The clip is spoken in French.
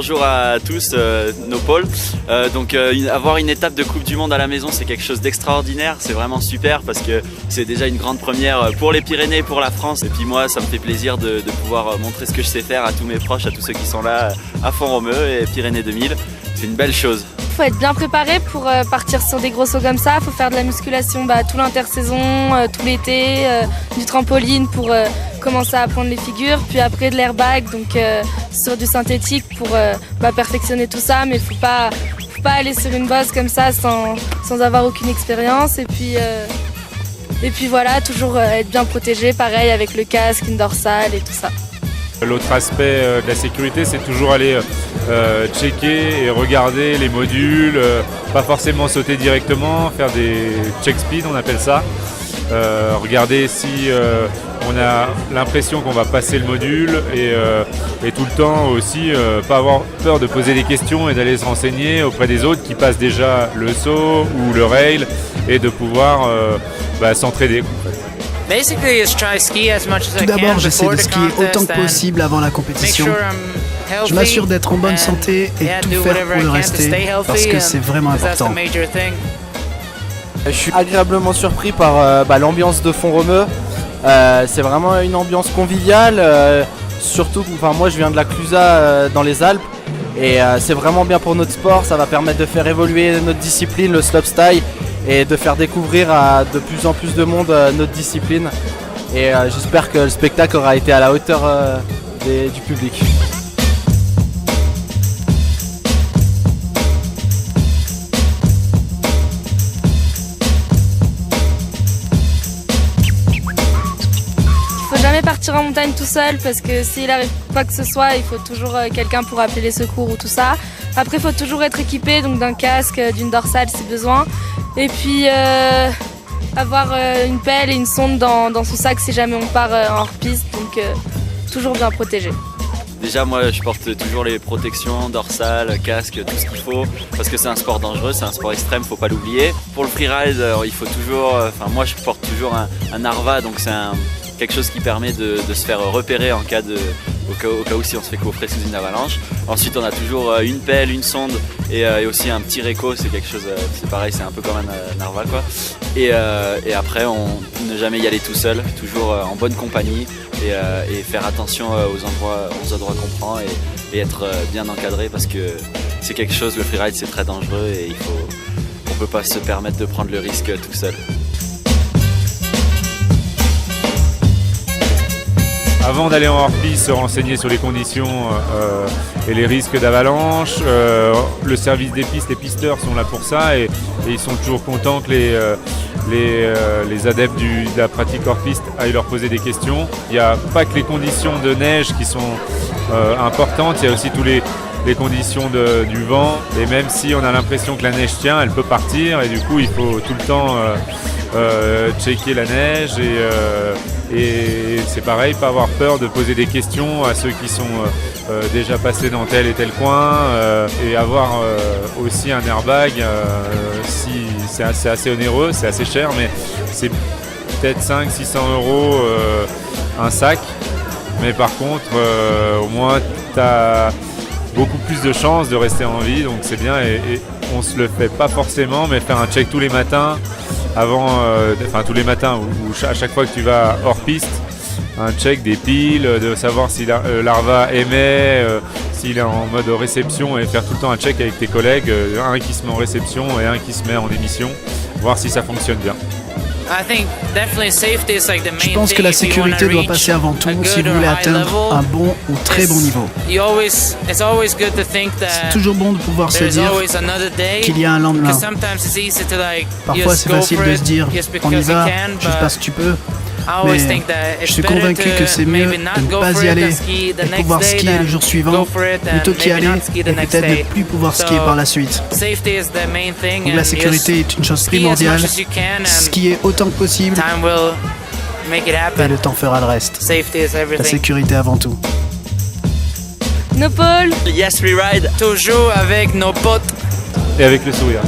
Bonjour à tous, nos pôles. Avoir une étape de Coupe du Monde à la maison, c'est quelque chose d'extraordinaire. C'est vraiment super parce que c'est déjà une grande première pour les Pyrénées, pour la France. Et puis moi, ça me fait plaisir de pouvoir montrer ce que je sais faire à tous mes proches, à tous ceux qui sont là à Font-Romeu et Pyrénées 2000. C'est une belle chose. Il faut être bien préparé pour partir sur des gros sauts comme ça. Il faut faire de la musculation tout l'intersaison, tout l'été, du trampoline pour commencer à apprendre les figures, puis après de l'airbag, donc sur du synthétique pour perfectionner tout ça. Mais il faut pas aller sur une base comme ça sans avoir aucune expérience. Et puis voilà, toujours être bien protégé, pareil avec le casque, une dorsale et tout ça. L'autre aspect de la sécurité, c'est toujours aller checker et regarder les modules, pas forcément sauter directement, faire des check speed, on appelle ça. Regarder si on a l'impression qu'on va passer le module et tout le temps aussi pas avoir peur de poser des questions et d'aller se renseigner auprès des autres qui passent déjà le saut ou le rail et de pouvoir s'entraider. Tout d'abord, j'essaie de skier autant que possible avant la compétition. Je m'assure d'être en bonne santé et tout faire pour le rester parce que c'est vraiment important. Je suis agréablement surpris par l'ambiance de Font-Romeu. C'est vraiment une ambiance conviviale. Surtout, moi je viens de la Clusaz dans les Alpes et c'est vraiment bien pour notre sport. Ça va permettre de faire évoluer notre discipline, le slopestyle, et de faire découvrir à de plus en plus de monde notre discipline. Et j'espère que le spectacle aura été à la hauteur du public. Jamais partir en montagne tout seul parce que s'il arrive quoi que ce soit, il faut toujours quelqu'un pour appeler les secours ou tout ça. Après, il faut toujours être équipé donc d'un casque, d'une dorsale si besoin. Et puis avoir une pelle et une sonde dans son sac si jamais on part en hors-piste, donc toujours bien protégé. Déjà moi je porte toujours les protections, dorsales, casque, tout ce qu'il faut parce que c'est un sport dangereux, c'est un sport extrême, faut pas l'oublier. Pour le freeride, il faut toujours, moi je porte toujours un Narva, donc c'est quelque chose qui permet de se faire repérer au cas où si on se fait coffrer sous une avalanche. Ensuite on a toujours une pelle, une sonde et aussi un petit réco, c'est quelque chose, c'est pareil, c'est un peu comme un Narva quoi. Et après ne jamais y aller tout seul, toujours en bonne compagnie et faire attention aux endroits qu'on prend et être bien encadré parce que c'est quelque chose, le freeride c'est très dangereux et on peut pas se permettre de prendre le risque tout seul. Avant d'aller en hors-piste, se renseigner sur les conditions et les risques d'avalanche. Le service des pistes, les pisteurs sont là pour ça et ils sont toujours contents que les adeptes de la pratique hors-piste aillent leur poser des questions. Il n'y a pas que les conditions de neige qui sont importantes, il y a aussi tous les conditions du vent. Et même si on a l'impression que la neige tient, elle peut partir et du coup il faut tout le temps checker la neige et c'est pareil, pas avoir peur de poser des questions à ceux qui sont déjà passés dans tel et tel coin et avoir aussi un airbag si c'est assez onéreux, c'est assez cher mais c'est peut-être 500-600 € un sac, mais par contre au moins tu as beaucoup plus de chances de rester en vie, donc c'est bien et on se le fait pas forcément, mais faire un check tous les matins tous les matins ou à chaque fois que tu vas hors piste, un check des piles, de savoir si l'arva émet, s'il est en mode réception et faire tout le temps un check avec tes collègues, un qui se met en réception et un qui se met en émission, voir si ça fonctionne bien. Je pense que la sécurité doit passer avant tout si vous voulez atteindre un bon ou très bon niveau. C'est toujours bon de pouvoir se dire qu'il y a un lendemain. Parfois c'est facile de se dire on y va juste parce que tu peux, mais je suis convaincu que c'est mieux de ne pas y aller et de pouvoir skier le jour suivant plutôt qu'y aller et peut-être ne plus pouvoir skier par la suite. Donc la sécurité est une chose primordiale. Skier autant que possible et le temps fera le reste. La sécurité avant tout. Nos pôles. Yes, freeride. Toujours avec nos potes. Et avec le sourire.